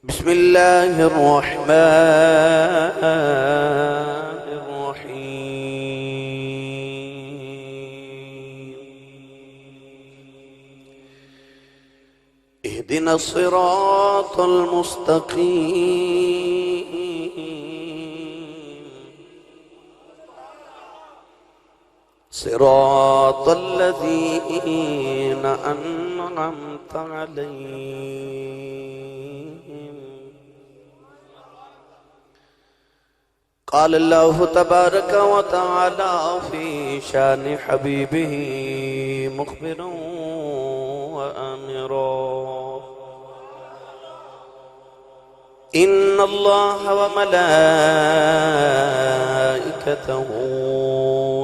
بسم الله الرحمن الرحيم اهدنا الصراط المستقيم صراط الذين أنعمت عليهم قال الله تبارك وتعالى في شان حبيبه مخبرا وآمرا إن الله وملائكته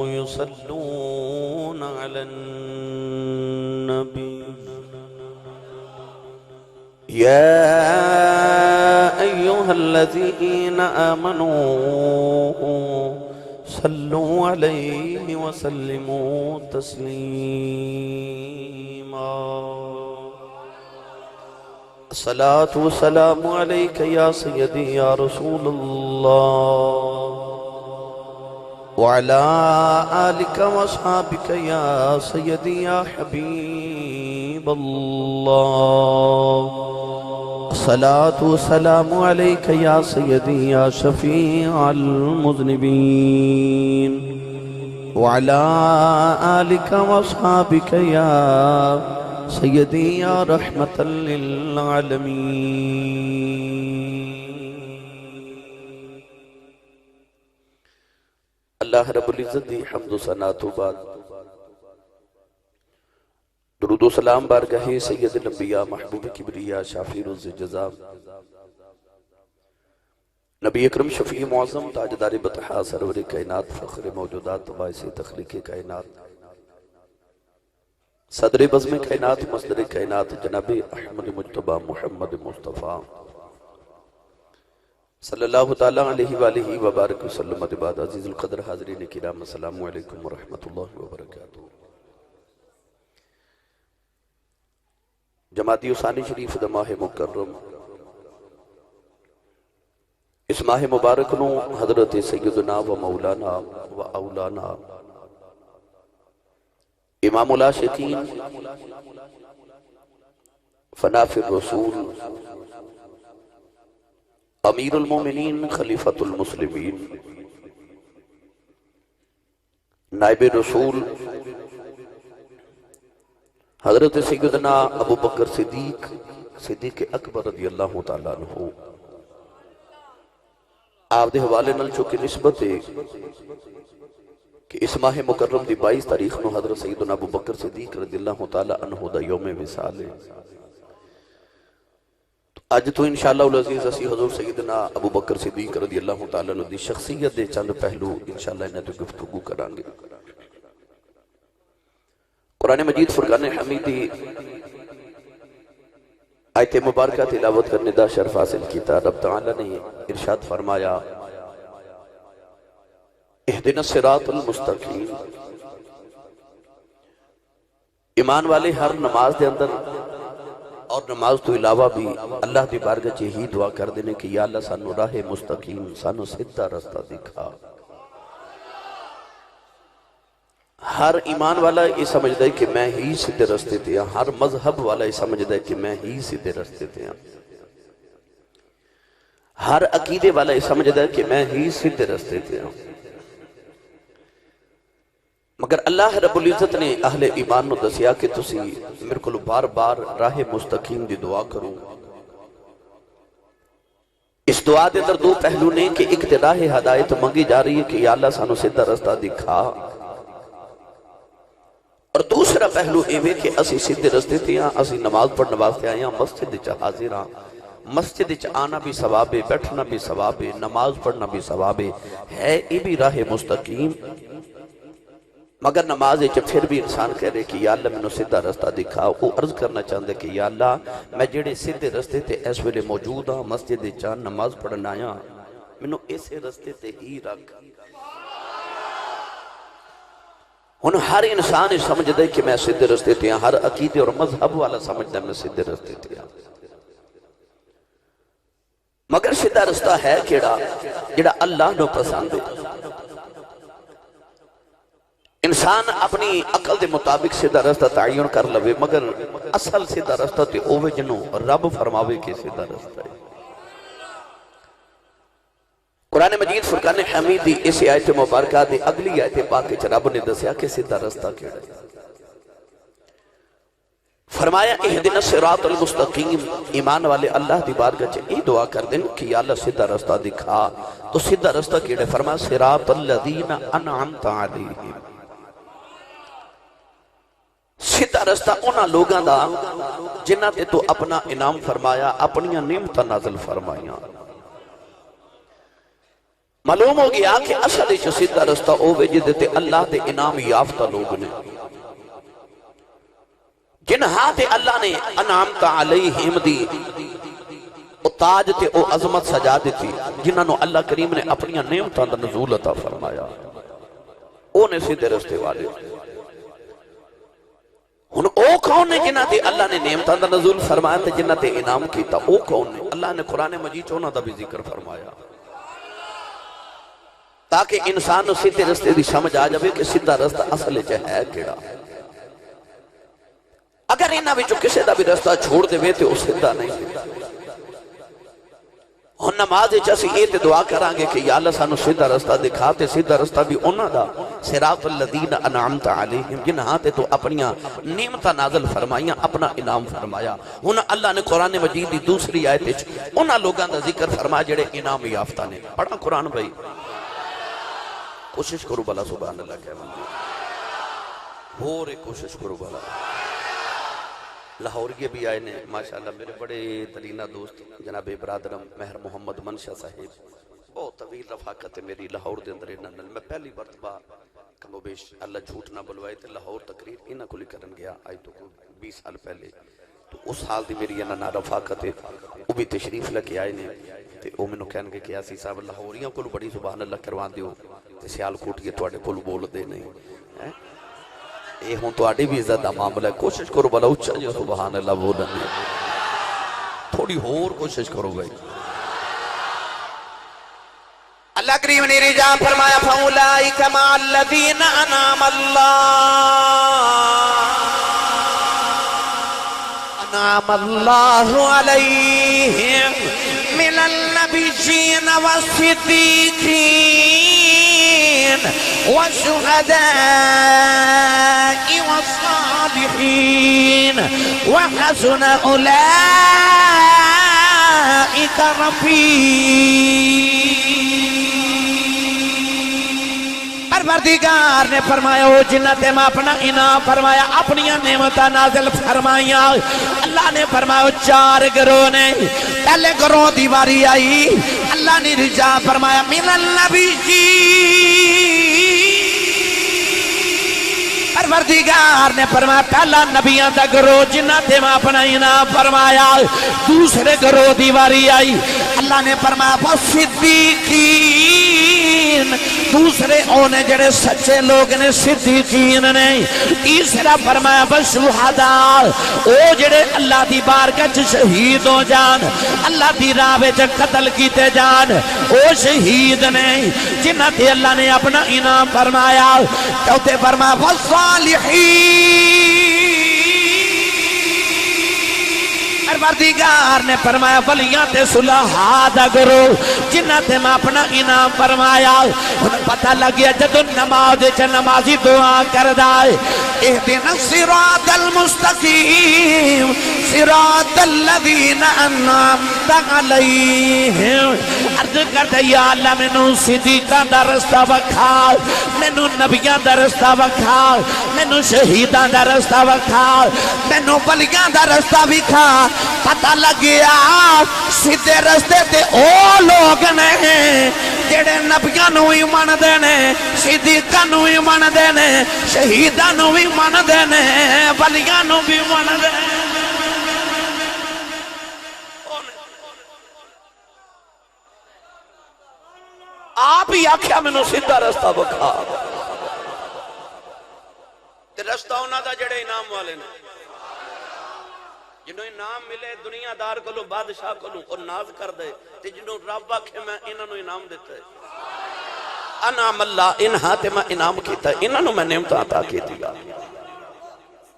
يصلون على النبي يا أيها الذين آمنوا صلوا عليه وسلموا تسليما الصلاة والسلام عليك يا سيدي يا رسول الله وعلى آلك وأصحابك يا سيدي يا حبيب الله الصلاة والسلام عليك يا سيدي يا شفيع المذنبين وعلى آلك وأصحابك يا سيدي يا رحمة للعالمين اللہ رب العزت دی حمد و ثنا تو بعد درود و سلام بارگاہ سید الانبیاء محبوب کبریا شافی روز جزا نبی اکرم شفیع معظم تاجدار بطحا سرور کائنات فخر موجودات باعث تخلیق کائنات صدر بزم کائنات مصدر کائنات جناب احمد مجتبی محمد مصطفیٰ صلی اللہ تعالیٰ علیہ وآلہ وبارک وسلم بعد عزیز القدر حاضرین کرام السلام علیکم ورحمۃ اللہ وبرکاتہ جماعتی ثانی شریف دا ماہ مکرم اس ماہ مبارک نو حضرت سیدنا و مولانا و اولانا امام العاشقین فناف الرسول امیر المومنین خلیفۃ المسلمین نائب رسول حضرت سیدنا ابو بکر صدیق اکبر رضی اللہ تعالیٰ عنہ آپ دے حوالے نل چوکے نسبت ہے کہ اس ماہ مکرم دی 22 تاریخ نو حضرت سیدنا ابو بکر صدیق رضی اللہ تعالیٰ عنہ دا یوم وصال ہے آج تو انشاءاللہ العزیز اسی حضور سیدنا ابو بکر صدیق رضی اللہ تعالیٰ عنہ دی شخصیت دے چند پہلو انشاءاللہ انہیں تو گفتگو کرانگے قرآن مجید فرقان حمیدی آیت مبارکہ تلاوت کرنے دا شرف حاصل کیتا رب تعالیٰ نے ارشاد فرمایا اہدنا الصراط المستقیم ایمان والے ہر نماز دے اندر اور نماز تو علاوہ بھی اللہ دی بارگاہ یہی دعا کر دینے کہ یا اللہ سانو راہ مستقیم سانو سدھا رستہ دکھا ہر ایمان والا یہ سمجھتا ہے کہ میں ہی سدھے رستے تے ہاں ہر مذہب والا یہ سمجھتا ہے کہ میں ہی سدھے رستے تے ہاں ہر عقیدے والا یہ سمجھتا ہے کہ میں ہی سدھے رستے تے ہاں مگر اللہ رب العزت نے اہل ایمان نو دسیا کہ تسی میرے کو بار بار راہ مستقیم دی دعا کروں اس دعا دے در دو پہلو نے کہ ایک تے راہ ہدایت منگی جا رہی ہے کہ یا اللہ سانو سدھا رستہ دکھا اور دوسرا پہلو ایوے کہ اسی سدھے رستے تھے ہاں اسی نماز پڑھنے واسطے آئے ہاں مسجد چ حاضر ہاں مسجد چ آنا بھی ثواب ہے بیٹھنا بھی ثواب ہے نماز پڑھنا بھی ثواب ہے یہ بھی راہ مستقیم مگر نماز پھر بھی انسان کہہ رہے کہ یا اللہ میں سدھا رستہ دکھا وہ عرض کرنا چاہتے کہ یا اللہ میں جڑے سدھے رستے تے اس ویلے موجود ہاں مسجد چ نماز پڑھنا آیا میں اسے رستے تے ہی رکھ ہن ہر انسان سمجھدے کہ میں سیدھے رستے تے ہاں، ہر عقیدے اور مذہب والا سمجھدا میں سیدھے رستے تے ہاں۔ مگر سیدھا رستہ ہے کیڑا جڑا اللہ نو پسند ہے۔ انسان اپنی عقل دے مطابق سیدھا رستہ تعین کر لوے، مگر اصل سیدھا رستہ تے اوے جنوں رب فرماوے کہ سیدھا رستہ ہے۔ قرآن مجید فرقان حمید دی اس آیت مبارکہ دی اگلی آیت پاک وچ رب نے دسیا کہ سیدھا رستہ کیڑا ہے۔ فرمایا اہدنا الصراط المستقیم، ایمان والے اللہ دی بارگاہ وچ یہ دعا کر دین کہ یا اللہ سیدھا رستہ دکھا۔ تو سیدھا رستہ کیڑا ہے؟ فرمایا صراط الذین انعمت علیہم، سیدھا رستہ انہاں لوگاں دا جنہاں تے تو اپنا انعام فرمایا، اپنیاں نعمتاں نازل فرمائیاں۔ معلوم ہو گیا کہ اصل جو سیدھا رستہ ہوئے جدے تے اللہ دے انعام یافتہ لوگ نے، جنہاں تے اللہ نے انعامت علیہم دی او تاج تے او عظمت سجا دیتی، جنہاں نو اللہ کریم نے اپنیاں نعمتاں دا نزول عطا فرمایا، او نے سیدھے رستے والے۔ ہن او کون نے جنہاں تے اللہ نے نعمتاں دا نزول فرمایا تے جنہاں تے انعام کیتا؟ او کون نے؟ اللہ نے قرآن مجید چ انہاں دا بھی ذکر فرمایا تاکہ انسان نو سیدھے رستے دی سمجھ آ جائے کہ سیدھا رستہ اصل وچ ہے کیڑا۔ اگر انہاں وچوں کسے دا بھی رستہ چھوڑ دے تے او سیدھا نہیں۔ ہن نماز وچ اسی یہ تے دعا کران گے کہ یا اللہ سانو سیدھا رستہ دکھا، تے سیدھا رستہ بھی انہاں دا صراط الذین انعمت علیہم، جنہاں تے تو اپنیاں نعمتاں نازل فرمائیاں، اپنا انعام فرمایا۔ ہن اللہ نے قرآن مجید دی دوسری آیت وچ انہاں لوگاں دا ذکر فرمایا جڑے انعام یافتہ نے۔ پڑھا قرآن بھائی، کوشش کرو بلا سبحان اللہ کہہ بندے، ہو رے کوشش کرو بلا۔ لاہور کے بھی آئے نے ماشاءاللہ، میرے بڑے دلینہ دوست جناب برادرم مہر محمد منشا صاحب، بہت طویل رفاقت ہے میری لاہور دے اندر انہاں نال۔ میں پہلی مرتبہ کم و بیش اللہ جھوٹ نہ بلوائے تے لاہور تقریر انہاں کو کرن گیا آج تو 20 سال پہلے، تو اس حال دی میری انہاں نال رفاقت ہے، وہ بھی تشریف لے کے آئے نے تے او مینوں کہن گے کہ اسی صاحب لاہوریاں کول بڑی سبحان اللہ کروان دیو تے سیال کوٹیے تواڈے کول بول دے نہیں۔ یہ ہوں تو آڑی بھی عزت دا معاملہ ہے، کوشش کرو بلا اچھا جو سبحان اللہ بولنے، تھوڑی اور کوشش کرو بھائی۔ اللہ کریم نے رجا فرمایا فَأُولَئِكَ مَعَ الَّذِينَ أَنْعَمَ اللَّهُ عَلَيْهِمْ مِنَ النَّبِيِّينَ وَالصِّدِّيقِينَ وَالشُّهَدَاءِ وَالصَّالِحِينَ وَحَسُنَ أُولَئِكَ رَفِيقًا۔ پروردگار نے فرمایا او جنت میں اپنا انعام فرمایا، اپنی نعمتاں نازل فرمائیاں۔ اللہ نے فرمایا چار گروہ نے، پہلے گروہ دی باری آئی، اللہ نے رجا فرمایا من النبیین، پروردگار نے فرمایا پہلا نبیان دا گروہ جنت میں اپنا انعام فرمایا۔ دوسرے گروہ دی باری آئی، اللہ نے فرمایا صدیقین، دوسرے اونے جڑے سچے لوگ نے صدیقین نے۔ تیسرا فرمایا شہداء، او جڑے اللہ دی بارگاہ وچ شہید ہو جان، اللہ دی راہ وچ قتل کیتے جان، او شہید نے جنہاں تے اللہ نے اپنا انعام فرمایا۔ چوتھے فرمایا والصالحین، پروردگار نے فرمایا ولیاں تے صلحاء دا گروہ جنہاں تے میں اپنا انعام فرمایا۔ انہیں پتہ لگیا جدو نماز چ نمازی دعا کردا ہے اہدنا الصراط المستقیم صراط الذین انعمت علیہم، عرض کرتا یا اللہ مینوں صدیقاں دا رستہ وکھا، مینوں نبیاں دا رستہ وکھا، مینوں شہیداں دا رستہ وکھا، مینوں ولیاں دا رستہ وکھا۔ پتہ لگیا سیدھے رستے تے او لوگ نے جڑے نبیاں نو ہی مندے نے، صدیقاں نو ہی مندے نے، شہیداں نو بھی مندے نے، ولیاں نو بھی مندے نے۔ آپ ہی آکھیا مینوں سیدھا رستہ بکھا، تے رستہ انہاں دا جڑے انعام والے نے، جنہوں انعام ملے دنیا دار کو بادشاہ کو اور ناز کر دے تے جنہوں رب آکھے میں انہاں نو انعام دیتا ہے انعام اللہ انہاں تے میں انعام کیتا ہے انہاں نو میں نعمت عطا کیتی گا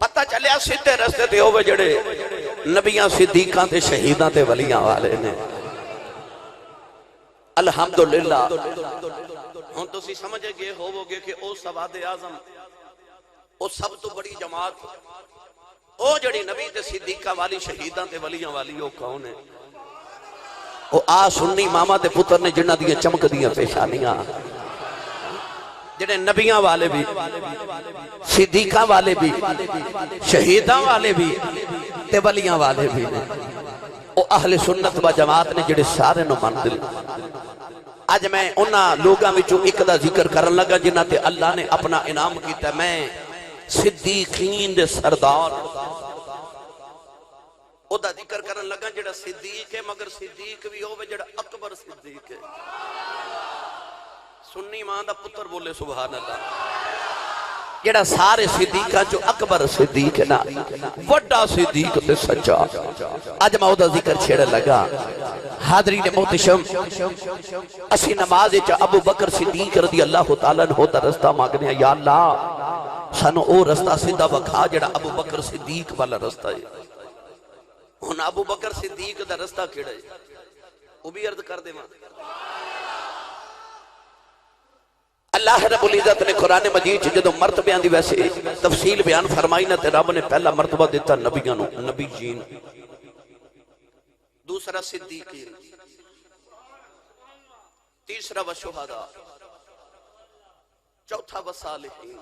پتہ چلیا سیدھے رستے تے ہوے جڑے نبیاں صدیقاں تے شہیداں تے ولیاں والے نے الحمدللہ ہن تسی سمجھ گئے ہوو گے کہ او سواد اعظم او سب تو بڑی جماعت او جڑی نبی تے صدیقہ والی شہیداں تے ولیاں والی او کون ہے او آ سنی ماما تے پتر نے جنہاں دیاں چمک دیاں پیشانیاں جڑے نبیاں والے بھی صدیقہ والے بھی شہیداں والے بھی تے ولیاں والے بھی او اہل سنت و جماعت نے جڑے سارے نو من دل آج میں انہاں لوگاں وچوں ایک دا ذکر کرن لگا جنہاں تے اللہ نے اپنا انعام کیتا ہے میں صدیقین دے سردار او دا ذکر کرن لگا جڑا صدیق ہے مگر صدیق بھی ہوے جڑا اکبر صدیق ہے سنی ماں دا پتر بولے سبحان اللہ جڑا سارے صدیقاں جو اکبر صدیق ہے نا وڈا صدیق تے سچا اج میں او دا ذکر چھیڑن لگا حاضرین محتشم اسی نماز وچ ابو بکر صدیق رضی اللہ تعالیٰ عنہ دا رستہ مانگنے ہیں یا اللہ سانو او رستہ سیدھا وکھا جڑا ابو بکر صدیق والا رستہ ہے ہن ابو بکر صدیق دا رستہ کیڑا ہے او بھی عرض کر دے ماں اللہ رب العزت نے قرآن مجید جدو مرتبیاں دی ویسے تفصیل بیان فرمائی نہ تے رب نے پہلا مرتبہ دیتا نبیاں نو نبی جین دوسرا صدیقین تیسرا و شہداء چوتھا و صالحین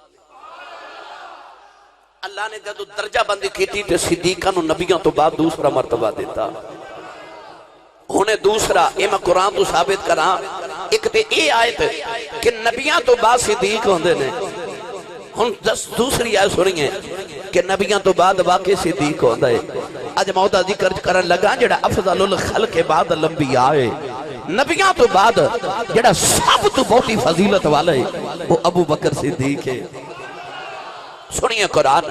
اللہ نے جدو درجہ بندی کیتی تے صدیقاں نو نبیاں تو بعد دوسرا مرتبہ دیتا انہیں دوسرا اے میں قرآن تو ثابت کراں ایک تے اے آیت کہ نبیاں تو بعد صدیق ہوندے نے ہن دوسری آیت سنیے کہ نبیاں تو بعد واقعی صدیق ہوندہ ہے اج مودا ذکر کرن لگا جڑا افضل الخلق بعد الانبیاء ہے نبیاں تو بعد جڑا سب تو بہتی فضیلت والا ہے وہ ابو بکر صدیق ہے سنیے قرآن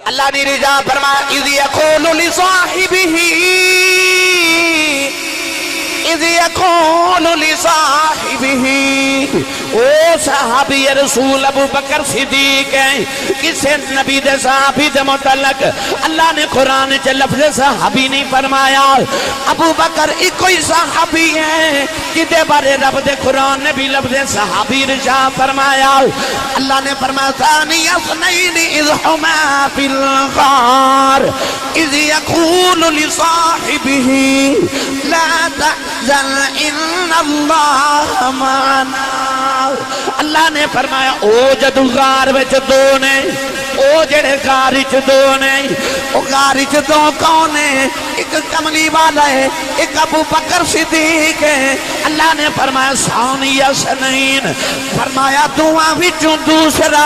اللہ نے رضا فرمایا اذ یقول لصاحبہ اذ یقول لصاحبہ او صحابی رسول ابو بکر صدیق ہیں کسے نبی دے صحابی دے متعلق اللہ نے قرآن چے لفظ صحابی نہیں فرمایا ابو بکر ایک کوئی صحابی ہے جدے بارے رب دے قرآن نے بھی لفظ صحابی رجا فرمایا اللہ نے فرمایا ثانی اثنین اذ ہما فی الغار اذ یقول لصاحبہ لا تحزن ان اللہ معنا اللہ نے فرمایا او جدو غار وچ دو نے او جڑے غار وچ دو نے او غار وچ دو کون ہے ایک کملی والا ہے ایک ابو بکر صدیق ہے اللہ نے فرمایا ثانی اثنین فرمایا دعا وچوں دوسرا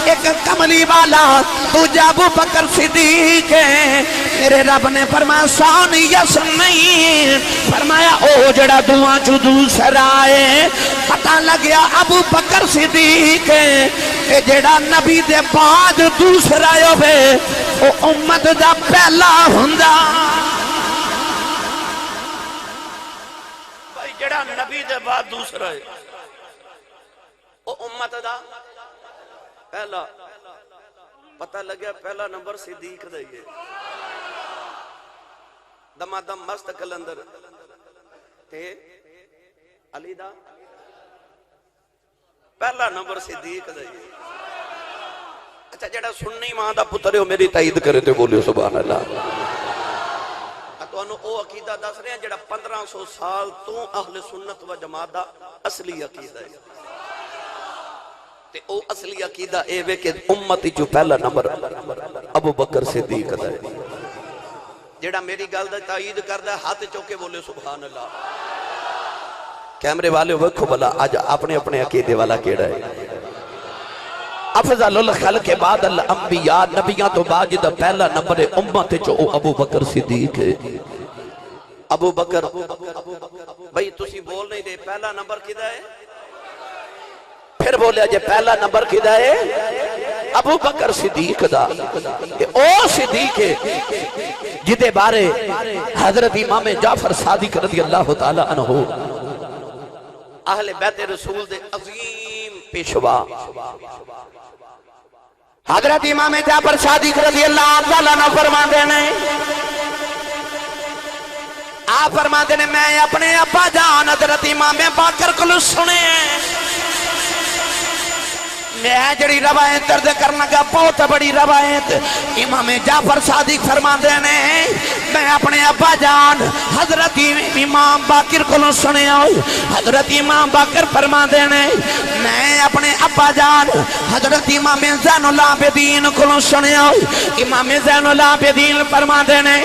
ایک کملی والا دوجا ابو بکر صدیق ہے میرے رب نے فرمایا ثانی اثنین فرمایا او جڑا دعا چوں دوسرا ہے پتہ لگیا ابو بکر صدیق ہے کہ جڑا نبی دے بعد دوسرا ہوئے او امت دا پہلا ہوندا بھائی جڑا نبی دے بعد دوسرا ہے او امت دا پہلا پتہ لگیا پہلا نمبر صدیق دا ہے دما دم مست کلندر تے علی دا پہلا نمبر صدیق دا ہے اچھا جڑا سنی ماں دا پتر ہے وہ میری تائید کرے تے بولے سبحان اللہ تو انہوں او عقیدہ دس رہے ہیں جڑا 1500 سال تو اہل سنت و جماعت دا اصلی عقیدہ ہے تے او اصلی عقیدہ اے وے کہ امتی جو پہلا نمبر ابو بکر صدیق دا ہے جڑا میری گل دا تائید کردا ہے ہاتھ چوکے بولے سبحان اللہ کیمرے والے وکھو بلا آج اپنے اپنے عقیدے والا کیڑا ہے افضل الخلق بعد الانبیاء نبیاں تو بعد جدا پہلا نمبر امت جو ابو بکر صدیق ہے ابو بکر بھئی تسی بول نہیں دے پہلا نمبر کدھا ہے پھر بولیا جے پہلا نمبر کدا ہے ابو بکر صدیق دا، او صدیق ہے جدے بارے حضرت امام جعفر صادق رضی اللہ تعالی عنہ اہل بیت رسول دے عظیم پیشوا حضرت امام جعفر صادق رضی اللہ تعالی عنہ فرماندے نے، آپ فرماندے نے میں اپنے ابا جان حضرت امام باقر کو سنے میں جڑی روایت درد کرنا گا بہت بڑی روایت امام جعفر صادق فرماندے نے میں اپنے ابا جان حضرت امام باقر کو سنے حضرت امام باقر فرماندے نے میں اپنے ابا جان حضرت امام زین العابدین کو سنے امام زین العابدین فرماندے نے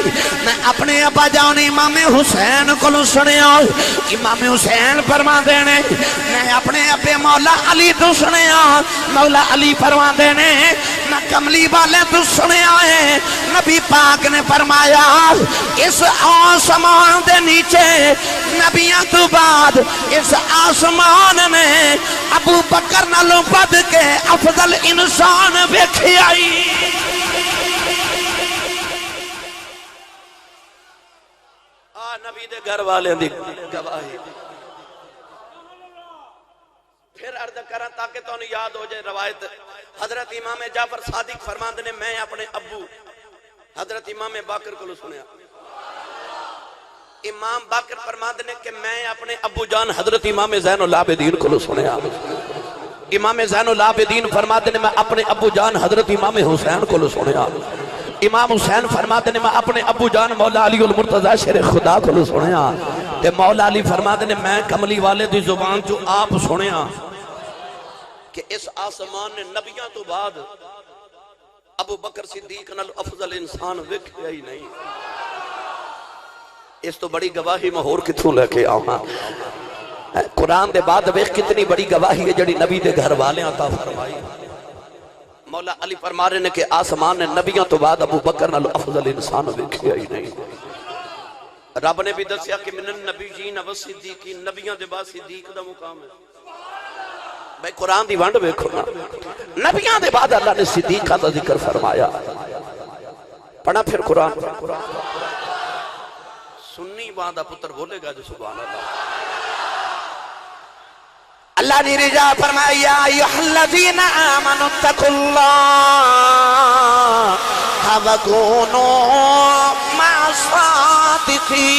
میں اپنے ابا جان امام حسین کو سنے امام حسین فرماندے نے میں اپنے ابے مولا علی تو سنے مولا علی فرماندے نے میں کملی والے تو سنے آئے نبی پاک نے فرمایا اس آسمان دے نیچے نبیاں تو بعد اس آسمان میں ابو بکر نالوں بد کے افضل انسان ویکھی آئی نبی دے گھر والے دی گواہی پھر عرض کریں تاکہ تو انہیں یاد ہو جائے روایت حضرت امام جعفر صادق فرماندے نے میں اپنے ابو حضرت امام باقر کو سنیا امام باقر فرماندے نے کہ میں اپنے ابو جان حضرت امام زین العابدین کو سنیا امام زین العابدین فرماندے نے میں اپنے ابو جان حضرت امام حسین کو سنیا امام حسین فرماتے نے میں اپنے ابو جان مولا علی المرتضی شیر خدا کو سنیا تے مولا علی فرماتے نے میں کملی والے دی زبان جو آپ سنیا کہ اس آسمان نے نبیاں تو بعد ابو بکر صدیق نال افضل انسان ویکھیا ہی نہیں اس تو بڑی گواہی میں اور کتھوں لے کے آؤں قرآن دے بعد ویکھ کتنی بڑی گواہی ہے جڑی نبی دے گھر والے عطا فرمائی مولا علی فرما رہے نے کہ آسمان نے نبیوں تو بعد ابو بکر نال افضل انسان ویکھیا ہی نہیں رب نے بھی دسیا کہ من النبیین و صدیقین نبیوں دے بعد صدیق دا مقام ہے بھائی قرآن دی ونڈ ویکھو نا نبیوں دے بعد اللہ نے صدیقہ دا ذکر فرمایا پڑھا پھر قرآن سنی باندھا پتر بولے گا جو سبحان اللہ اللہ نے رجا فرمایا ایھا الذین آمنوا اتقوا اللہ وکونوا مع الصادقین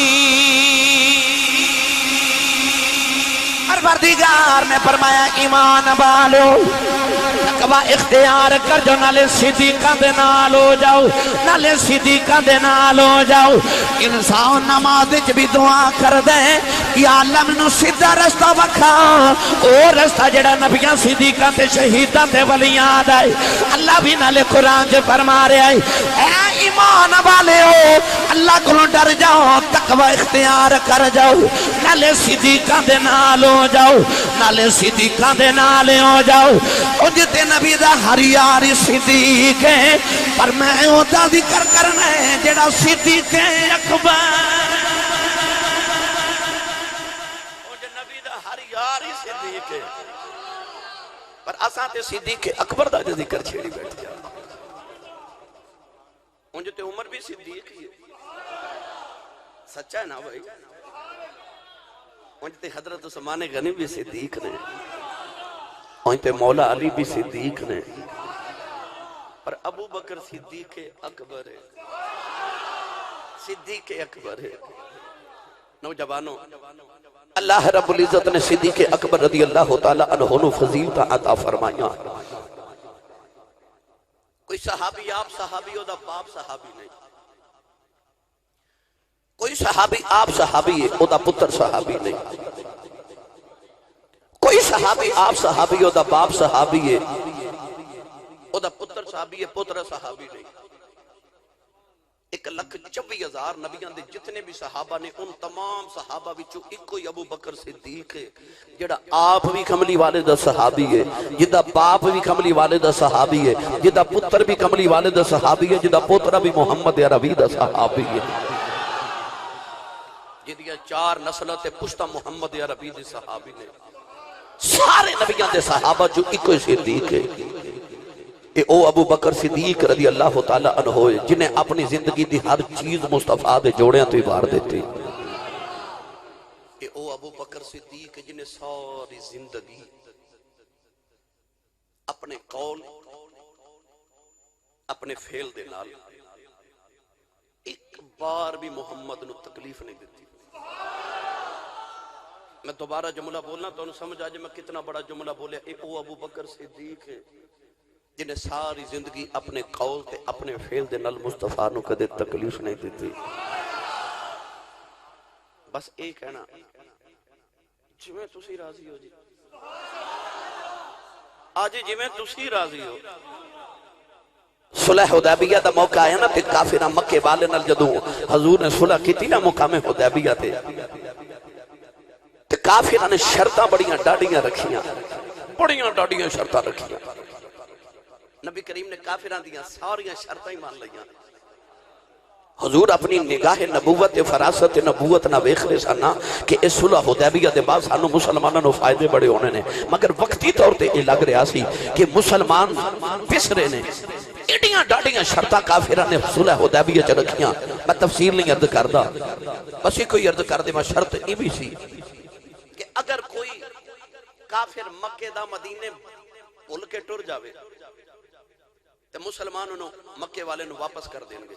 پروردگار نے فرمایا ایمان والو تقوی اختیار کر جو نالے صدیقہ دے نال ہو جاؤ نالے صدیقہ دے نال ہو جاؤ انسان نماز وچ بھی دعا کر دے یا اللہ منو سیدھا رستہ وکھا او رستہ جڑا نبیاں صدیقاں تے شہیداں تے ولیاں دا ہے اللہ بھی نالے قرآن چ فرما رہا ہے اے ایمان والے ہو اللہ کولوں ڈر جاؤ تقوی اختیار کر جاؤ نالے صدیقاں دے نال ہو جاؤ نالے صدیقاں دے نال ہو جاؤ او جتے نبی دا ہر یار صدیق ہے پر میں او دا ذکر کرنا ہے جڑا صدیق اکبر او جے نبی دا ہر یار صدیق ہے پر اساں تے صدیق اکبر دا ذکر چھیڑی بیٹھ جا ان جتے عمر بھی صدیق ہی ہے سچا ہے نا بھائی ان جتے حضرت عثمان غنی بھی صدیق نے ان تے مولا علی بھی صدیق نے پر ابو بکر صدیق اکبر ہے صدیق اکبر ہے نوجوانوں اللہ رب العزت نے صدیق اکبر رضی اللہ تعالی عنہ نو فضیلت عطا فرمایا کوئی صحابی آپ صحابی او دا باپ صحابی نہیں کوئی صحابی آپ صحابی ہے او دا پتر صحابی نہیں کوئی صحابی آپ صحابی او دا باپ صحابی ہے او دا پتر صحابی ہے پتر صحابی نہیں 1,24,000 نبیان دے جتنے بھی صحابہ نے ان تمام صحابہ وچوں ایک کوئی ابو بکر صدیق ہے جڑا آپ بھی کملی والے دا صحابی ہے جدا باپ بھی کملی والے دا صحابی ہے جدا پتر بھی کملی والے دا صحابی ہے جدا پوترہ بھی محمد عربی دا صحابی ہے جدیا 4 نسلہ تے پشتہ محمد عربی دے صحابی نے سارے نبیاں دے صحابہ جو ایک صدیق ہے، اے او ابو بکر صدیق رضی اللہ تعالیٰ عنہ ہوئے جنہیں اپنی زندگی دی ہر چیز مصطفیٰ دے جوڑیاں تو بار دیتے. اے او ابو بکر صدیق جنہیں ساری زندگی اپنے قول اپنے فعل دے نال ایک بار بھی محمد نو تکلیف نہیں دیتی. میں دوبارہ جملہ بولنا تو انہوں سمجھ آجے میں کتنا بڑا جملہ بولے. اے او ابو بکر صدیق ہے جنہیں ساری زندگی اپنے قول تے اپنے فعل دے نال مصطفیٰ نو کدے تکلیف نہیں دیتی. بس ایک ہے نا جی میں تسی راضی ہو جی آج جی میں تسی راضی ہو. صلح حدیبیہ دا موقع آیا نا تے کافرہ مکے والے نال جدوں حضور نے صلح کی تھی نا مقام حدیبیہ تے کافرہ نے شرطاں بڑیاں ڈاڑیاں رکھیاں، بڑیاں ڈاڑیاں شرطاں رکھیاں. نبی کریم نے کافران دیاں ساریاں شرطیں مان لیاں. حضور اپنی نگاہ نبوت فراست نبوت نہ ویکھ لے سنا کہ اس صلح حدیبیہ دے بعد سانو مسلمانوں نو فائدے بڑے ہونے نے، مگر وقتی طور تے یہ لگ رہا سی کہ مسلمان پسرے نے. ایڈیاں ڈاڑیاں شرطاں کافران نے صلح حدیبیہ چ رکھیاں. میں تفسیر نہیں عرض کردا، بس ہی کوئی عرض کر دے. میں شرط یہ بھی سی کہ اگر کوئی کافر مکے دا مدینے بھول کے ٹر جاوے تو مسلمان انہوں مکے والے نو واپس کر دیں گے،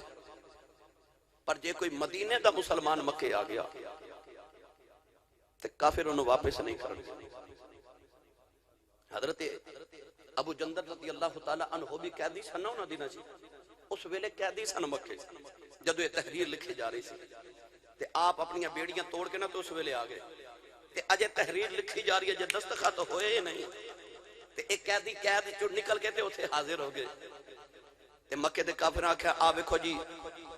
پر جے کوئی مدینے دا مسلمان مکے آ گیا تو کافر انہوں واپس نہیں کرنے. حضرت ابو جندل رضی اللہ تعالیٰ عنہ بھی قیدی سن نہ دینا سی. اس ویلے قیدی سن مکے جدو یہ تحریر لکھی جا رہی سی تے آپ اپنی بیڑیاں توڑ کے نہ تو اس ویلے آ گئے تے اجے تحریر لکھی جا رہی ہے، جے دستخط ہوئے ہی نہیں تے ایک قیدی قید جو نکل کے تے اتنے حاضر ہو گئے تے مکے دے کافر آکھیا آ ویکھو جی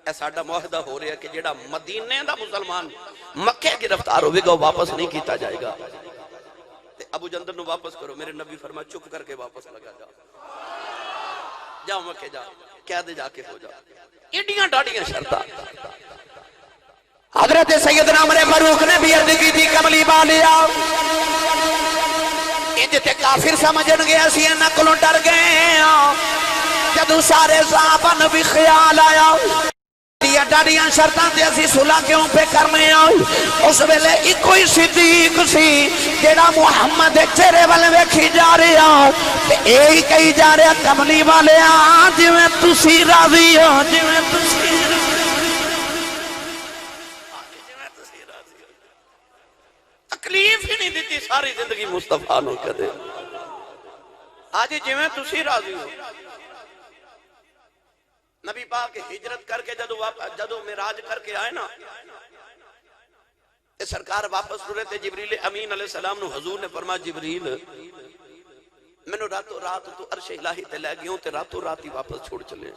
اے ساڈا معاہدہ ہو رہا ہے کہ جیڑا مدینے دا مسلمان مکے گرفتار ہوئے گا واپس نہیں کیتا جائے گا. تے ابو جندل نو واپس کرو. میرے نبی فرمایا چپ کر کے واپس لگا جا، جاؤ مکے جا قید جا کے ہو جا. ایڈیاں ڈاڑیاں شرطاں. حضرت سیدنا عمر فاروق نے بھی عرض کی تھی کملی والیا انج تے کافر سمجھن گے اسی انہاں کولوں ڈر گئے جدوں سارے صحابہ نوں بھی خیال آیا ڈاڑیاں شرطاں تے اسی صلح کیوں پہ کرنے اس ویلے ایک ہی صدیق سی جیڑا محمد دے چہرے ول ویکھی جا رہا تے اے کہی جا رہا کملی والیا جویں تسی راضی ہو جویں تسی تکلیف ہی نہیں دیتی ساری زندگی مصطفیٰ نو کدے. آج جویں تسی راضی ہو. نبی پاک ہجرت کر کے جدو معراج کر کے آئے نا تے سرکار واپس ٹرے تے جبریل امین علیہ السلام نو حضور نے فرمایا جبریل مینوں راتوں رات تو عرش الہی تے لے گیوں تے راتوں رات ہی واپس چھوڑ چلے.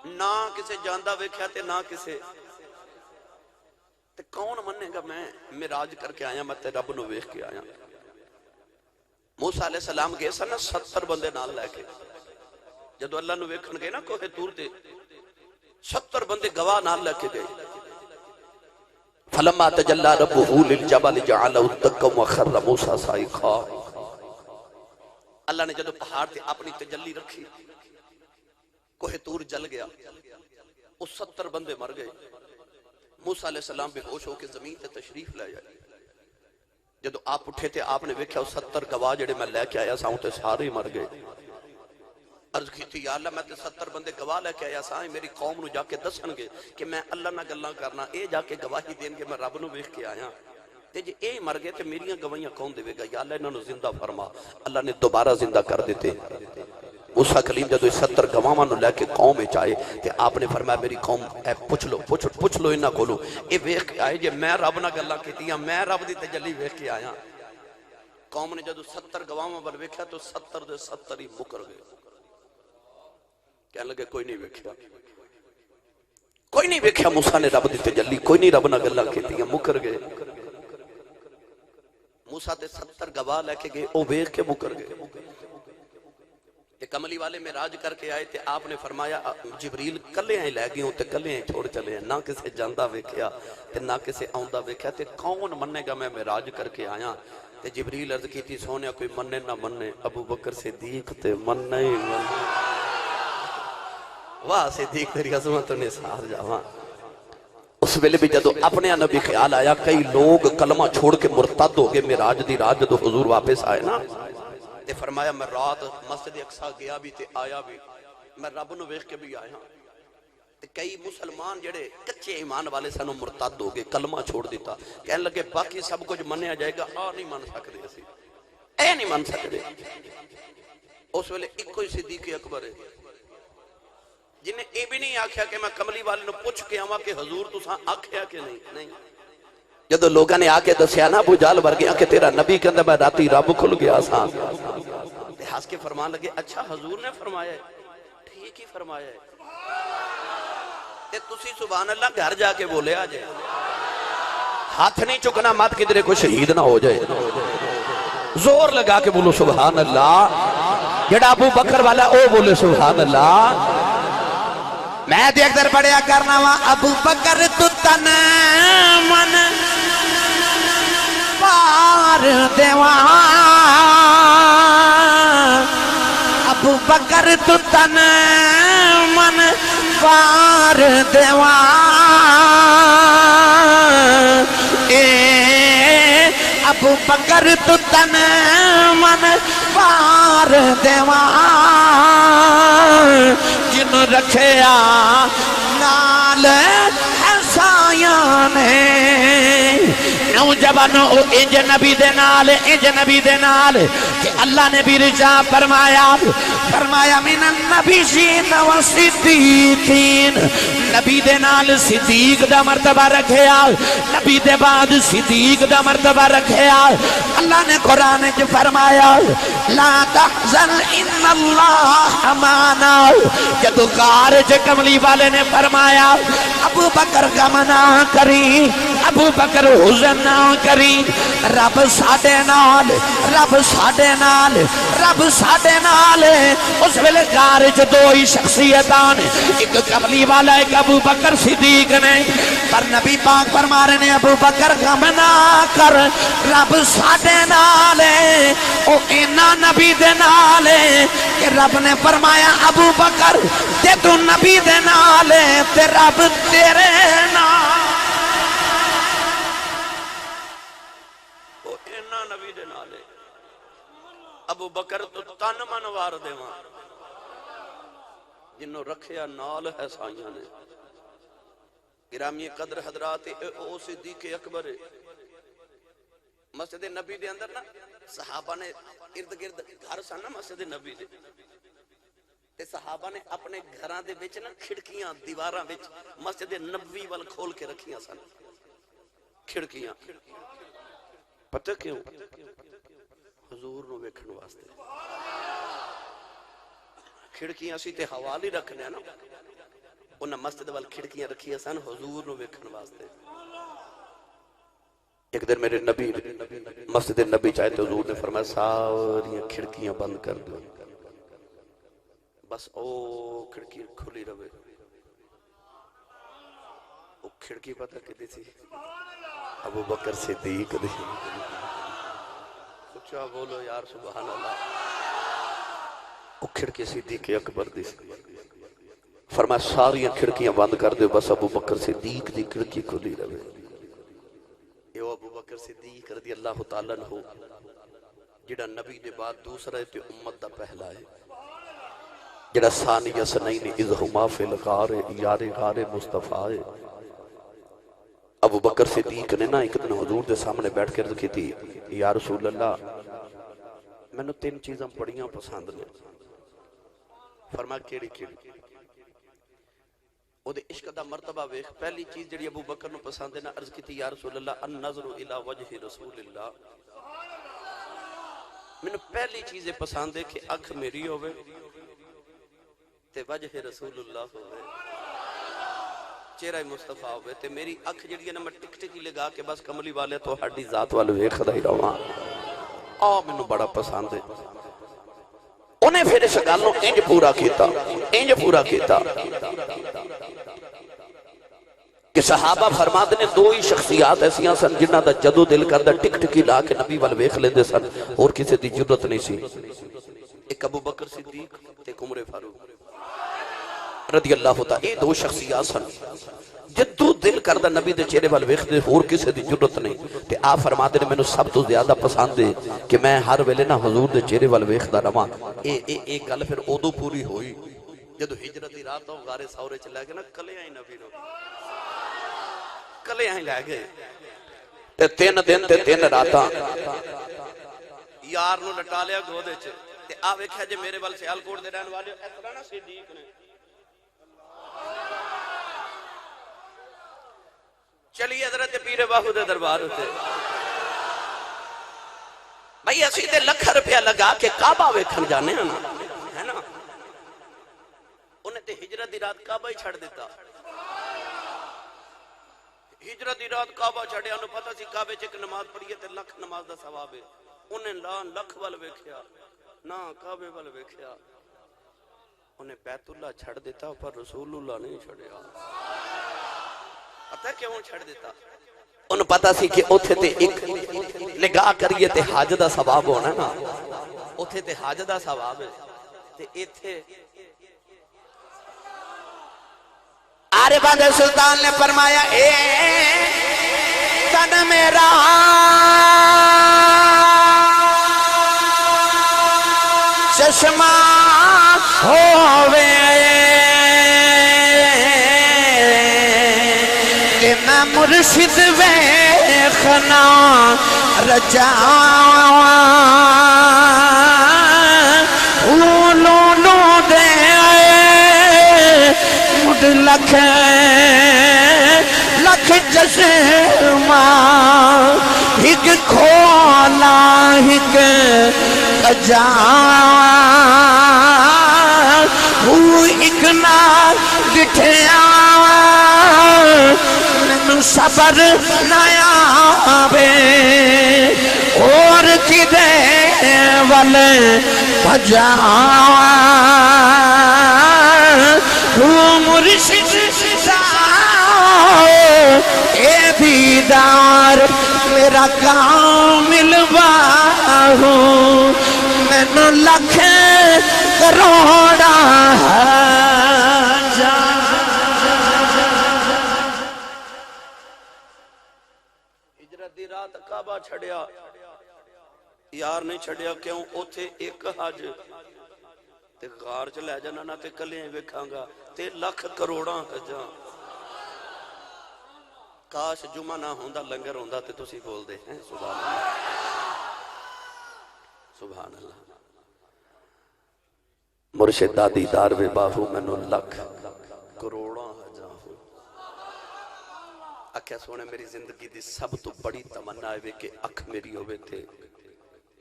نہ کسے جاندہ ویکھیا تے نہ کسے تے کون مننے گا میں معراج کر کے آیا میں تے رب نو ویکھ کے آیا. موسیٰ علیہ السلام گئے سن 70 بندے نال لے کے جدو اللہ نو ویکھن گئے نا کوہ طور تے 70 بندے گواہ نال لے کے گئے. فلما تجلی ربہ للجبل جعلہ دکا وخر موسیٰ صائقا. اللہ نے جدو پہاڑ تے اپنی تجلی رکھی کوہ طور جل گیا. اس 70 بندے مر گئے. موسیٰ علیہ السلام بے ہوش ہو کے زمین تے تشریف لے جائے. جدو آپ اٹھے تھے آپ نے ویکھیا 70 گواہ جڑے میں لے کے آیا سا تے سارے مر گئے. عرض کی تھی یا اللہ میں تے 70 بندے گواہ لے کے آیا سا میری قوم نو جا کے دسن گے کہ میں اللہ نہ گلاں کرنا اے جا کے گواہی دین گے میں رب نو ویکھ کے آیا تے جے اے مر گئے تے میریاں گواہیاں کون دے گا. یا اللہ انہاں نو زندہ فرما. اللہ نے دوبارہ زندہ کر دیتے. موسیٰ کلیم جدو 70 گواہاں نو لے کے قوم وچ آئے تے آپ نے فرمایا میری قوم اے پوچھ لو انہاں کولوں اے ویکھ کے آئے جے میں رب نہ گلاں کیتیاں میں رب دی تجلی ویکھ کے آیا. قوم نے جدو 70 گواہاں ول ویکھیا تو 70 دے 70 ہی مکر گئے. کہنے لگے کوئی نہیں ویکھیا کوئی نہیں ویکھیا موسیٰ نے رب دی تجلی کوئی نہیں رب نہ گلاں کیتیاں مکر گئے. موسیٰ تے 70 گواہ لے کے گئے او ویکھ کے مکر گئے. کہ کملی والے معراج کر کے آئے تھے آپ نے فرمایا جبریل کلے ہیں لے گئے ہوں تے کلے ہیں چھوڑ چلے ہیں. نہ کسے جاندہ ویکھیا تے نہ کسے آندہ ویکھیا تے کون مننے گا میں معراج کر کے آیا. تے جبریل عرض کی تھی سونے کوئی مننے نہ مننے ابو بکر صدیق تے مننے ہی مننے واہ صدیق تیری عظمت نے سار جاواں اس ویلے بھی جدو اپنے نبی خیال آیا کئی لوگ کلمہ چھوڑ کے مرتد ہو گئے معراج دی رات جدو حضور واپس آئے نا تے فرمایا میں رات مسجد اقصی گیا بھی تے آیا بھی میں رب نو ویکھ کے بھی آیا تے کئی مسلمان جڑے کچے ایمان والے سنو مرتد ہو گئے کلمہ چھوڑ دیتا کہنے لگے باقی سب کچھ منیا جائے گا نہیں من سکتے اسی اے نہیں من سکتے اس ویلے ایک کوئی صدیق اکبر ہے جنہیں اے بھی نہیں آکھیا کہ میں کملی والے نو پوچھ کے آواں کہ حضور تساں آکھیا کہ نہیں جدو لوگاں نے آکے دسیا نا ابو جہل ورگے کہ تیرا نبی کہندا میں راتی رب کھل گیا سا تے ہنس کے فرمان لگے اچھا حضور نے فرمایا ہے ٹھیک ہی فرمایا ہے تے تسی سبحان اللہ گھر جا کے بولے آ جائے ہاتھ نہیں چکنا مت کدھر کوئی شہید نہ ہو جائے زور لگا کے بولو سبحان اللہ جڑا ابو بکر والا او بولے سبحان اللہ میں دیکھ در پڑھیا کرنا وا ابو بکر تو تن من پار دیوان ابو بکر تو تن من پار دیوان ابو بکر تو تن من پار دیوان جن رکھیا نال حسایاں نے نوجوانوں انج نبی دے نال کہ اللہ نے بھی رجا فرمایا من النبیین و صدیقین نبی دے نال صدیق دا مرتبہ رکھیا نبی دے بعد صدیق دا مرتبہ رکھیا اللہ نے قرآن جو فرمایا لا تحزن ان اللہ معنا جدو کارج کملی والے نے فرمایا ابو بکر کا منع کری ابو بکر حزن نہ کری رب ساڈے نال اس ویلے کارج دو ہی شخصیتان ایک کملی والا ایک ابو بکر صدیق نے پر نبی پاک فرما رہے نے ابو بکر غم نہ کر رب ساڈے نال او اینا نبی دے نال کہ رب نے فرمایا ابو بکر تے تو نبی دے نال تے رب تیرے نال او اینا نبی دے نال ابو بکر تو تن من وار دیواں جنوں رکھیا نال ہے سائیاں نے گرامی قدر حضرات او صدیق اکبر مسجد نبی دے اندر نا صحابہ نے ارد گرد گھر سن نا مسجد نبی دے تے صحابہ نے اپنے گھراں دے وچ نا کھڑکیاں دیواراں وچ مسجد نبوی وال کھول کے رکھیاں سن کھڑکیاں پتہ کیوں حضور نو ویکھن واسطے کھڑکیاں اسی تے حوالی رکھنے نا انہاں مسجد وال کھڑکیاں رکھیاں سن حضور نو ویکھن واسطے ایک دن میرے نبی مسجد نبی چاہے تو حضور نے فرمایا ساری کھڑکیاں بند کر دو بس او کھڑکی کھلی رہے وہ کھڑکی پتہ کدی تھی ابو بکر صدیق دی سچا بولو یار سبحان اللہ وہ کھڑکی صدیق اکبر دی فرمایا ساری کھڑکیاں بند کر دو بس ابو بکر صدیق دی کھڑکی کھلی رہے یہ ابو بکر صدیق رضی اللہ تعالیٰ عنہ جڑا نبی دے بعد دوسرا تے امت دا پہلا ہے جڑا ثانیہ سنین اذ ہما فی الغار یار غار مصطفیٰ ہے ابو بکر صدیق نے نا ایک دن حضور دے سامنے بیٹھ کے عرض کی تھی یا رسول اللہ میں نے 3 چیزاں بڑیاں پسند نے فرمایا کیڑی او دے عشق دا مرتبہ ویکھ پہلی چیز جڑی ابو بکر نو پسند ہے نا عرض کی تھی یا رسول اللہ النظر الی وجہ رسول اللہ میں نے پہلی چیز پسند ہے کہ اکھ میری ہوئے تے وجہ رسول اللہ ہوئے چہرہ مصطفیٰ ہوئے تے میری اکھ جڑی ہے نا میں ٹک ٹکی لگا کے بس کملی والے تو ہڈی ذات والے ویکھدا ہی رہواں مینوں بڑا پسند ہے انہیں پھر اس گل نو انج پورا کیتا کہ صحابہ فرماتے نے دو ہی شخصیات ایسیاں سن جنہاں دا جدو دل کردا ٹک ٹکی لا کے نبی وال ویکھ لیندے سن اور کسی دی جرت نہیں سی. ایک ابو بکر صدیق تے عمر فاروق رضی اللہ تعالی. یہ دو شخصیات سن جدو دل کردا نبی دے چہرے وال ویکھدے اور کسی دی جرت نہیں. تے آپ فرماتے نے مینوں سب تو زیادہ پسند ہے کہ میں ہر ویلے نہ حضور دے چہرے وال ویکھدا رہواں. ایک گل پھر ادو پوری ہوئی جدو ہجرت دی رات ہو غار ثور وچ لے گئے نا کلے آئی نبی نو کلے آئیں لے گئے تے 3 دن تے 3 راتاں یار نو لٹا لیا گودے چ تے آ ویکھیا جے میرے ول سیالکوٹ دے رہن والے اس طرح نا صدیق نے چلیے حضرت پیر باہو دے دربار تے بھائی اسی تے لکھ روپیہ لگا کے کعبہ ویکھن جانے ہیں نا ہے نا. انہیں تے ہجرت دی رات کعبہ ہی چھڑ دیتا. ہجرت دی رات کعبہ چھڑیا انہوں پتہ سی کعبے چ ایک نماز پڑھیے تے لکھ نماز دا ثواب ہے. انہیں لکھ وال ویکھیا نہ کعبے وال ویکھیا. انہیں بیت اللہ چھڑ دیتا پر رسول اللہ نہیں چھڑیا. پتہ کیوں چھڑ دیتا؟ انہوں پتہ سی کہ اوتھے تے ایک نگاہ کریے تے حج دا ثواب ہونا نا. اوتھے تے حج دا ثواب ہے تے ایتھے آرے باندھ سلطان نے فرمایا اے تن میرا چشمہ ہووے کہ میں مرشد ویکھنا رجا لو دے مڈ لکھ چشمہ ہک کھولا ہک کجا ایک نہ ڈٹھیا مینوں صبر نہ آوے اور کدے ول بھجا مرشد اے دیدار میرا کامل باہو مینوں لکھ کروڑا ہجرت دی رات کعبہ چھڑیا یار نہیں چھڑیا کیوں اوتھے ایک حج تے غار چ لے جانا نہ تے کلے ویکھاں گا تے لکھ کروڑاں حجاں. کاش جمعہ نہ ہوندا لنگر ہوندا تے تسی بول دے ہیں سبحان اللہ سبحان اللہ. مرشد دا دیدار وے باہو مینوں لکھ کروڑاں حجاں ہو. آکھیا سونے میری زندگی دی سب تو بڑی تمنا ہے کہ اکھ میری ہوئے تے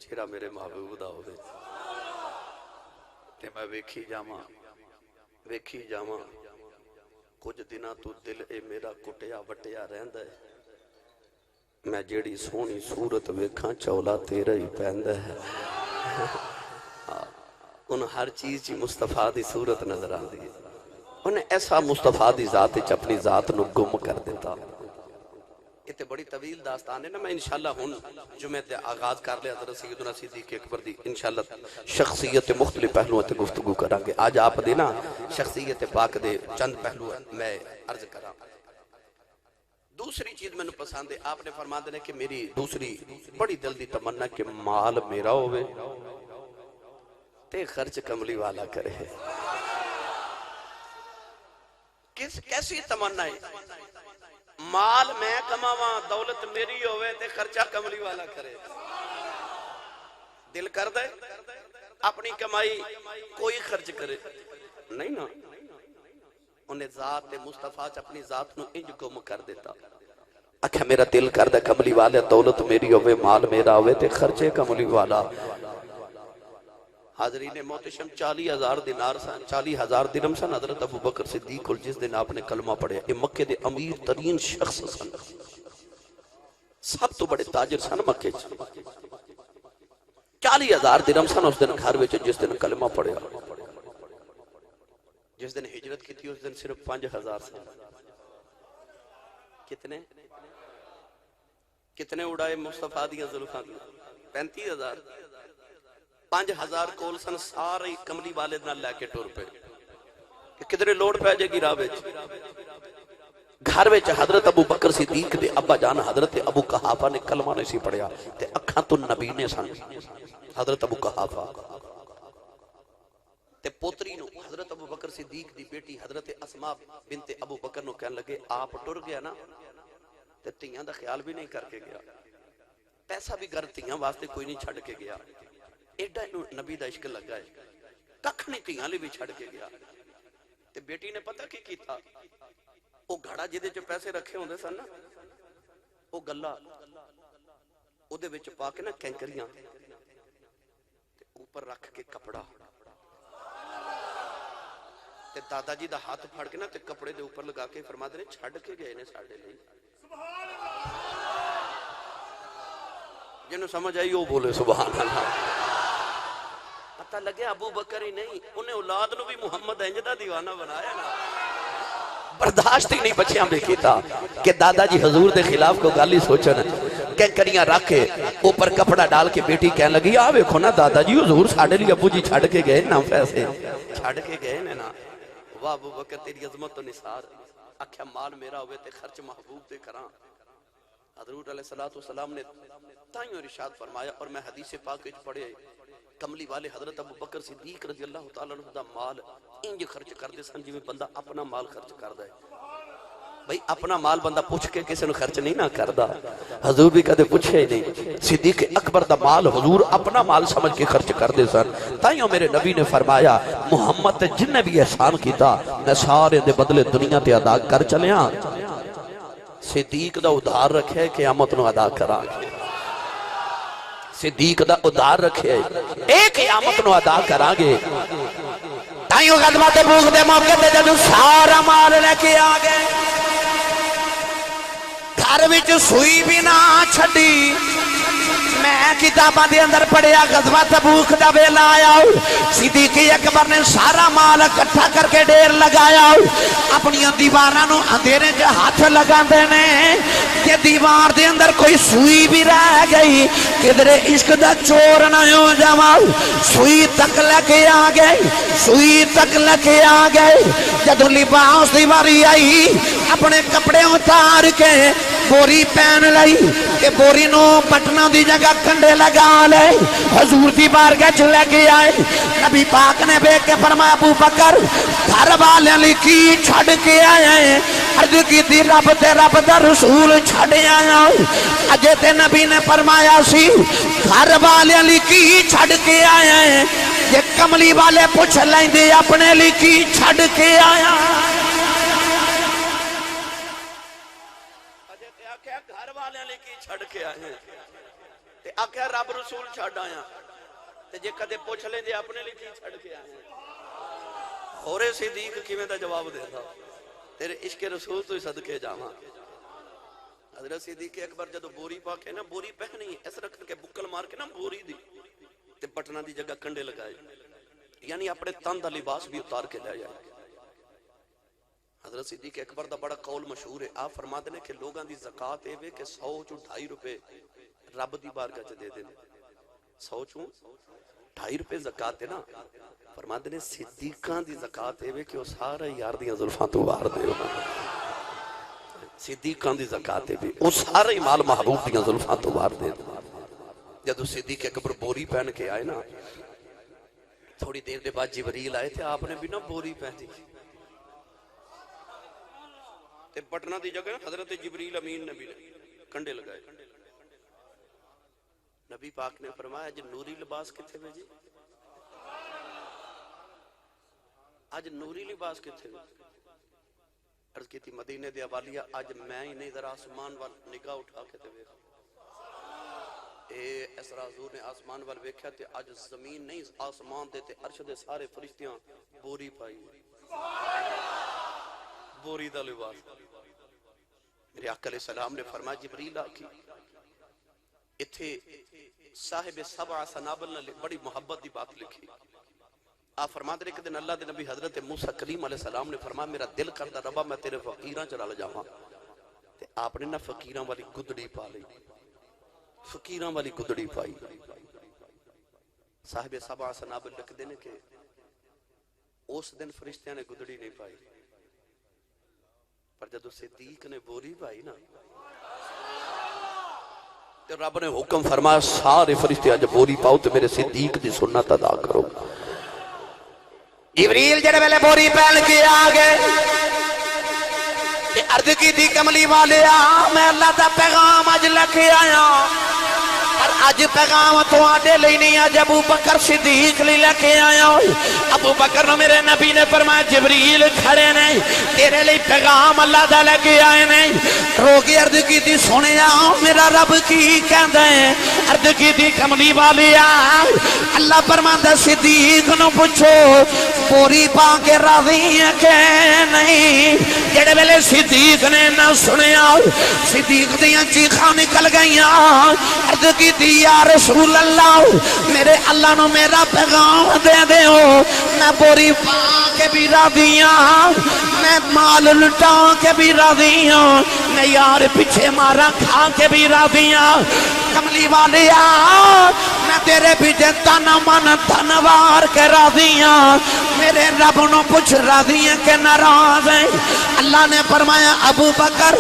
چہرہ میرے محبوب دا ہوئے تے میں ویکھی جاواں کچھ دنہ تو دل اے میرا کٹیا وٹیا رہندا ہے میں جیڑی سونی صورت ویکھاں چولا تیرا ہی پہندا ہے. ان ہر چیز چی مصطفیٰ دی صورت نظر آندی ہے. انہیں ایسا مصطفیٰ دی ذات چ اپنی ذات نو گم کر دیتا. یہ تے بڑی طویل داستان ہے نا. میں انشاءاللہ ہن جمعے تے آغاز کر لیا حضرت سیدنا صدیق اکبر دی انشاءاللہ شخصیت مختلف پہلوؤں تے گفتگو کریں گے. آج آپ دینا شخصیت پاک دے چند پہلو میں عرض کراں. دوسری چیز میں نے پسند ہے آپ نے فرما دینا کہ میری دوسری بڑی دل دی تمنا کہ مال میرا ہوئے تے خرچ کملی والا کرے. کیسی تمنا ہے؟ مال میں کماواں دولت میری ہوئے تے خرچہ کملی والا کرے. دل کر دے اپنی کمائی کوئی خرچ کرے نہیں نا. انہیں ذات مصطفیٰ اپنی ذات نو انج گم کر دیتا. اکھا میرا دل کر دے کملی والا دولت میری ہوئے مال میرا ہوئے تے خرچے کملی والا. حاضرین محتشم 40,000 دینار سن 40,000 درہم سن. حضرت ابو بکر صدیق جس دن آپ نے کلمہ پڑھے یہ مکے دے امیر ترین شخص سن. سب تو بڑے تاجر سن مکے 40,000 درہم سن اس دن گھر وچ جس دن کلمہ پڑھے. جس دن ہجرت کی تھی اس دن صرف 5,000 سن. کتنے کتنے اڑائے مصطفیٰ دیا زلفاں دی 35,000 5,000 کول سن سارے کملی والے نال لے کے ٹر پے کدھر لوڑ پہ جائے گی راہ گھر وچ حضرت ابو بکر صدیق دے ابا جان حضرت ابو قحافہ نے کلمہ نہیں سی پڑھیا تے اکھاں تو نبی نے سن حضرت ابو قحافہ تے پوتری نو حضرت ابو بکر صدیق دی بیٹی حضرت اسماء بنت ابو بکر نو کہن لگے آپ ٹر گیا نا تے تیاں دا خیال بھی نہیں کر کے گیا پیسہ بھی گھر تیاں واسطے کوئی نہیں چھڑ کے گیا ایڈا نبی دا عشق لگا ہے ککھ نہیں تیاں لے بھی چھڑ کے گیا تے بیٹی نے پتہ کی کیتا وہ گھڑا جدے جو پیسے رکھے ہوندے سن نا وہ گلا او دے وچ پا کے نا کینکریاں تے اوپر رکھ کے کپڑا تے دادا جی دا ہاتھ پھڑ کے نا تے کپڑے دے اوپر لگا کے فرماتے نے چھڑ کے گئے نے ساڈے لئی جنوں سمجھ آئی وہ بولے سبحان اللہ پتہ لگے ابو بکر ہی نہیں انہیں اولاد نو بھی محمد انج دا دیوانہ بنایا نا برداشت ہی نہیں بچیاں بے کیتا کہ دادا جی حضور دے خلاف کو گالی سوچن کینکریاں رکھ کے اوپر کپڑا ڈال کے بیٹی کہنے لگی آ ویکھو نا دادا جی حضور ساڈے لیے ابو جی چھڑ کے گئے نا پیسے چھڑ کے گئے نا واہ ابو بکر تیری عظمت تو نثار آکھیا مال میرا ہوئے تے خرچ محبوب تے کراں حضور علیہ السلام نے تائیوں ارشاد فرمایا اور میں حدیث پاک وچ پڑھے کملی والے حضرت ابو بکر صدیق رضی اللہ تعالیٰ عنہ دا مال انج خرچ کر دے سن جویں بندہ اپنا مال خرچ کردا ہے بھئی اپنا مال بندہ پوچھ کے کسی نے خرچ نہیں نہ کردا حضور بھی کدے پوچھے ہی نہیں صدیق اکبر دا مال حضور اپنا مال سمجھ کے خرچ کر دے سن تائیوں میرے نبی نے فرمایا محمد تے جن نے بھی احسان کیتا میں سارے دے بدلے دنیا تے ادا کر چلیاں صدیق دا ادھار رکھے قیامت نو ادا کرا صدیق دا ادھار رکھے ایک قیامت نو ادا کرا گے تائیوں غزوہ تبوک دے موقع تے جدوں سارا مال لے کے آ گئے گھر وچ سوئی بھی نہ چھڈی میں کتاباں دے اندر پڑھیا غزوہ تبوک دا ویلا آیا صدیق اکبر نے سارا مال اکٹھا کر کے ڈیر لگایا اپنی دیواراں نو اندھیرے چ ہاتھ لگاندے نے کہ دیوار دے اندر کوئی سوئی بھی رہ گئی کدھر عشق دا چور نہ ہو جاواں سوئی تک لے کے آ گئے سوئی تک لے کے آ گئے جدوں لباس دی واری آئی اپنے کپڑے اتار کے بوری پہن لئی کہ بوری نو بٹنا دی جگہ کنڈے لگا لے حضور دی بارگاہ چ لے کے آئے نبی پاک نے دیکھ کے فرمایا ابو بکر گھر والے لی کی چھڑ کے آئے عرض کی تھی رب تے رب دا رسول چھڑ آیا اجے تے نبی نے فرمایا سی گھر والے لی کی چھڑ کے آئے یہ کملی والے پوچھ لیں دے اپنے لی کی چھڑ کے آیا گھر والے لے کی چھڑ کے آئے تے آکھیا رب رسول چھڑ آیا تے جے کدے پوچھ لیں دے اپنے لے کی چھڑ کے آئے خورے صدیق کیویں دا جواب دیتا تیرے عشق رسول تو صدقے جاواں حضرت صدیق اکبر جدو بوری پا کے نا بوری پہنی اس رکھ کے بکل مار کے نا بوری دی تے پٹنا دی جگہ کنڈے لگائے یعنی اپنے تن دا لباس بھی اتار کے لے جائے حضرت صدیق اکبر دا بڑا قول مشہور ہے آپ فرماتے ہیں کہ لوگاں دی زکاة اے وے کہ 100 چوں 2.5 روپے رب دی بارگاہ چ دے دیں 100 چوں 2.5 روپے زکاة ہے نا فرماتے ہیں صدیقاں دی زکاة اے وے کہ وہ سارا یار دیاں زلفاں تو وار دے صدیقاں دی زکاة اے وے وہ سارا ہی مال محبوب دیاں زلفاں تو وار دے جدو صدیق اکبر بوری پہن کے آئے نا تھوڑی دیر دے بعد جبریل آئے تھے آپ نے بھی نا بوری پہنی تے پٹنا دی جگہ حضرت جبریل امین نبی نے کنڈے لگائے نبی پاک نے فرمایا آج نوری لباس کتھے بھیجی آج نوری لباس کتھے بھیجی عرض کی تھی مدینے دے حوالیا آج میں ہی نہیں ذرا آسمان وال نگاہ اٹھا کے تے ویکھ اسرا حضور نے آسمان وال ویکھیا تے آج زمین نہیں آسمان دے تے عرش دے سارے فرشتیاں بوری پائی بوری دا لباس میرے آقا علیہ السلام نے فرمایا جبریل آکی اتھے صاحب 7 سنابل نے بڑی محبت دی بات لکھی آپ فرما دے کہ دن اللہ دے نبی حضرت موسیٰ کریم علیہ السلام نے فرمایا میرا دل کرتا ربا میں تیرے فقیراں چلا جاواں تے آپ نے نہ فقیراں والی گدڑی پا لی، فقیراں والی گدڑی پائی. صاحب سبع سنابل لکھ دینے کہ اس دن فرشتیاں نے گدڑی نہیں پائی، پر جب صدیق نے بوری پائی نا تو رب نے حکم فرمایا سارے فرشتے جب بوری پاؤ تو میرے صدیق دی سنت ادا کرو. جبریل جڑے ویلے بوری پہن کے آگے عرض کی تھی کملی والے میں اللہ دا پیغام اج لکھے آیا، اور اج پیغام تو آڈے لئی نہیں، آج ابو بکر صدیق لی لکھے آیا. ابو بکر نے میرے نبی نے فرمایا جبریل کھڑے نہیں، تیرے لئی پیغام اللہ دا لکھے آئے نہیں. روگی عرض کی تھی سنیا میرا رب کی کہندہ ہے، عرض کی تھی کملی والی اللہ فرماتا صدیق نو پوچھو بوری پا کے راضی ہے کہ نہیں. جڑے ویلے صدیق نے نہ سنیا صدیق دیاں چیخاں نکل گئیاں. عرض کی تھی یا رسول اللہ میرے اللہ نو میرا پیغام دے دے ہو، میں بوری پا کے بھی راضی ہوں، میں مال لٹا کے بھی راضی ہوں، میں یار پیچھے مارا کھا کے بھی راضی ہوں. کملی والی میں تیرے پیچھے تن من تنوار کے راضی ہوں. میرے رب نو پوچھ راضی ہیں کہ ناراض ہیں. اللہ نے فرمایا ابو بکر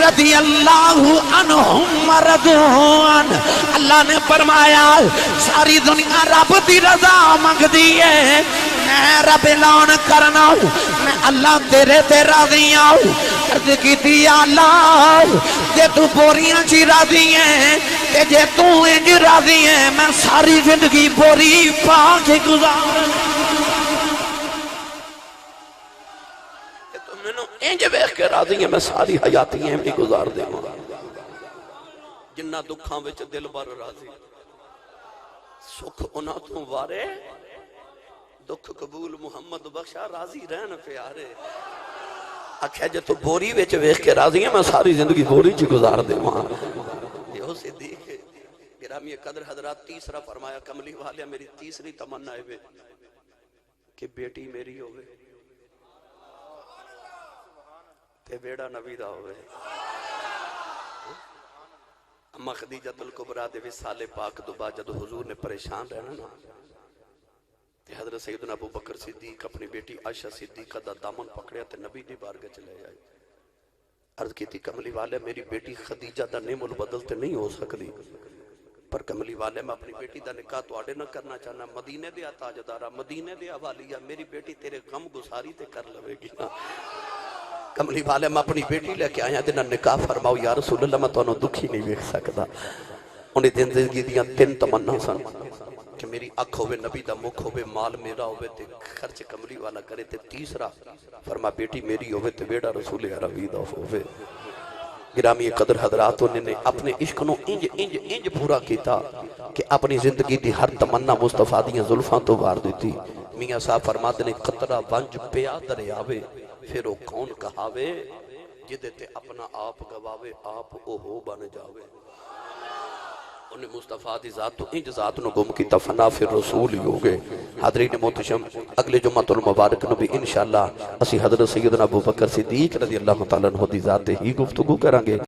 رضی اللہ عنہم ورضوان، اللہ نے فرمایا ساری دنیا رب دی رضا مانگ دی ہے، میں رب اعلان کرنا میں اللہ تیرے تے راضی ہوں. عرض کی تھی اللہ جے تو بوریاں چی راضی ہیں تے جے تو انج راضی ہیں میں ساری زندگی بوری پا کے گزار انج ویکھ کے راضی ہیں میں ساری حیاتی ہیں بھی گزار دے ہوں. جنہ دکھاں وچ دل بر راضی سکھ انہاں تو وارے دکھ قبول محمد بخشا راضی رہن پیارے. آکھیا جے تو بوری وچ ویکھ کے راضی ہیں میں ساری زندگی بوری چ گزار دے ہوں. یہ صدیق گرامی قدر حضرات تیسرا فرمایا کملی والے میری تیسری تمنا ہے کہ بیٹی میری ہوئے تے بیڑا نبی دا ہوئے. اما خدیجۃ الکبریٰ دے وصال پاک دو بعد جدو حضور نے پریشان رہنا نا تے حضرت سیدنا ابو بکر صدیق اپنی بیٹی عائشہ صدیقہ دا دامن پکڑیا تے نبی دی بارگاہ چلے آئے. عرض کی تھی کملی والے میری بیٹی خدیجہ دا نیم البدل تے نہیں ہو سکتی، پر کملی والے میں اپنی بیٹی دا نکاح تو آڑے نہ کرنا چاہنا، مدینے دے تاجدارہ مدینے دے حوالیہ میری بیٹی تیرے غم گساری تے کر لوے گی. کملی والے میں اپنی بیٹی لے کے آیا دینا نکاح فرماؤ یا رسول اللہ میں تو انہوں دکھی نہیں ویکھ سکتا. انہیں دن زندگی دیاں تین تمنا سن کہ میری اکھ ہوئے نبی دا مکھ ہوئے مال میرا ہوئے تے خرچ کملی والا کرے تے تیسرا فرما بیٹی میری ہوئے تے بیڑا رسول عربی دا ہوئے. گرامی قدر حضرات انہوں نے اپنے عشق نو انج پورا کیتا کہ اپنی زندگی دی ہر تمنا مصطفیٰ دیاں ظلفاں تو وار دیتی. میاں صاحب فرماتے نے قطرہ ونج پیا دریاوے پھر وہ کون کہاوے جدے تے اپنا آپ گواوے آپ اوہو بن جاوے. انہیں مصطفیٰ دی ذات تو انج ذات نو گم کی تفنا پھر رسول ہی ہوگے. حضرین محتشم اگلے جمعۃ المبارک نو بھی انشاءاللہ اسی حضرت سیدنا ابو بکر صدیق رضی اللہ تعالیٰ عنہ دی ذات ہی گفتگو کریں گے.